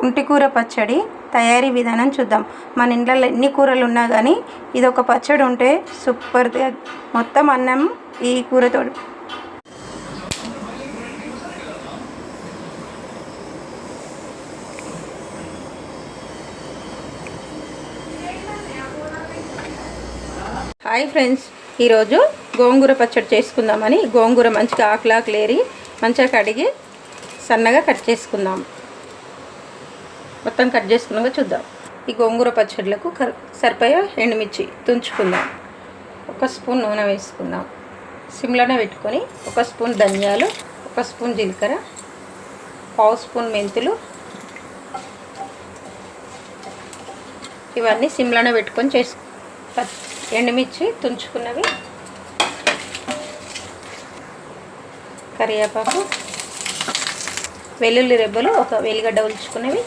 పుంటికూర పచ్చడి తయారీ విధానం చూద్దాం. మన ఇంట్లో ఎన్ని కూరలు ఉన్నా కానీ ఇది ఒక పచ్చడి ఉంటే సూపర్. మొత్తం అన్నం ఈ కూరతో. హాయ్ ఫ్రెండ్స్, ఈరోజు గోంగూర పచ్చడి చేసుకుందామని గోంగూర మంచిగా ఆకులేరి మంచిగా కడిగి సన్నగా కట్ చేసుకుందాం. మొత్తం కట్ చేసుకున్నాక చూద్దాం. ఈ గోంగూర పచ్చడిలకు సరిపోయే ఎండుమిర్చి తుంచుకుందాం. 1 స్పూన్ నూనె వేసుకుందాం. సిమ్లోనే పెట్టుకొని 1 స్పూన్ ధనియాలు, 1 స్పూన్ జీలకర్ర, 1/2 స్పూన్ మెంతులు, ఇవన్నీ సిమ్లోనే పెట్టుకొని ఎండుమిర్చి తుంచుకున్నవి, కరివేపాకు, వెల్లుల్లి రెబ్బలు, ఒక వెల్లిగడ్డ ఉల్చుకున్నవి.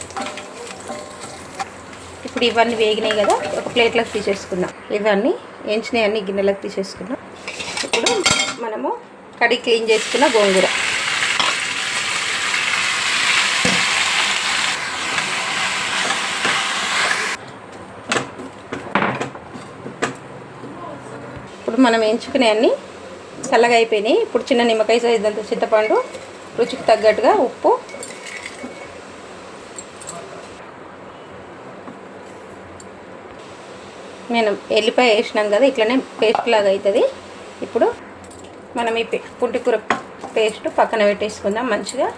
ఇప్పుడు ఇవన్నీ వేగినాయి కదా, ఒక ప్లేట్లోకి తీసేసుకుందాం. ఇవన్నీ ఎంచినవి అన్ని గిన్నెలకు తీసేసుకుందాం. ఇప్పుడు మనము కడిగి క్లీన్ చేసుకున్న గోంగూర ఇప్పుడు మనం ఎంచుకునే అన్నీ చల్లగా అయిపోయినాయి. ఇప్పుడు చిన్న నిమ్మకాయ సైజ్ అంత చింతపండు, రుచికి తగ్గట్టుగా ఉప్పు, నేను ఎల్లిపాయ వేసినాం కదా, ఇట్లనే పేస్ట్ లాగా అవుతుంది. ఇప్పుడు మనం ఈ పుంటికూర పేస్ట్ పక్కన పెట్టేసుకుందాం. మంచిగా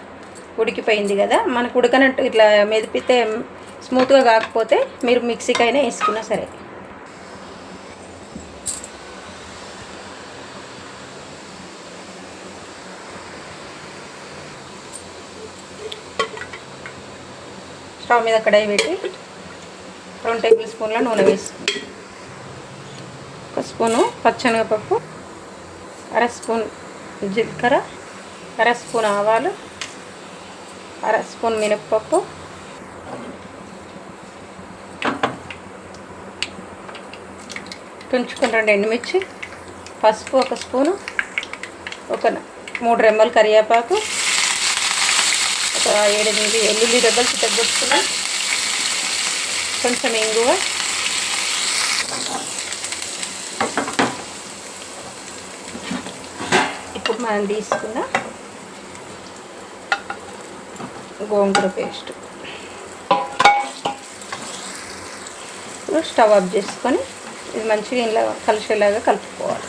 ఉడికిపోయింది కదా. మనకు ఉడకనట్టు ఇట్లా మెదిపితే స్మూత్గా కాకపోతే మీరు మిక్సీకైనా వేసుకున్నా సరే. స్టవ్ మీద కడాయి పెట్టి 2 టేబుల్ స్పూన్ల నూనె వేసుకుంటాం. 1 స్పూను పచ్చెనగపప్పు, 1/2 స్పూన్ జీలకర్ర, 1/2 స్పూన్ ఆవాలు, 1/2 స్పూన్ మినప్పప్పు, తుంచుకుని 2 ఎండుమిర్చి, పసుపు 1 స్పూను, ఒక 3 రెమ్మలు కరివేపాకు, ఒక 7-8 వెల్లుల్లి రెబ్బలు చితగొట్టుకున్నాం, కొంచెం ఇంగువ, ఇప్పుడు మనం తీసుకున్న గోంగూర పేస్ట్ ఇప్పుడు స్టవ్ ఆఫ్ చేసుకొని ఇది మంచిగా ఇలా కలిసేలాగా కలుపుకోవాలి.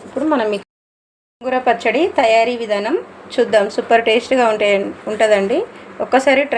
ఇప్పుడు మనం గోంగూర పచ్చడి తయారీ విధానం చూద్దాం. సూపర్ టేస్ట్గా ఉంటుందండి. ఒక్కసారి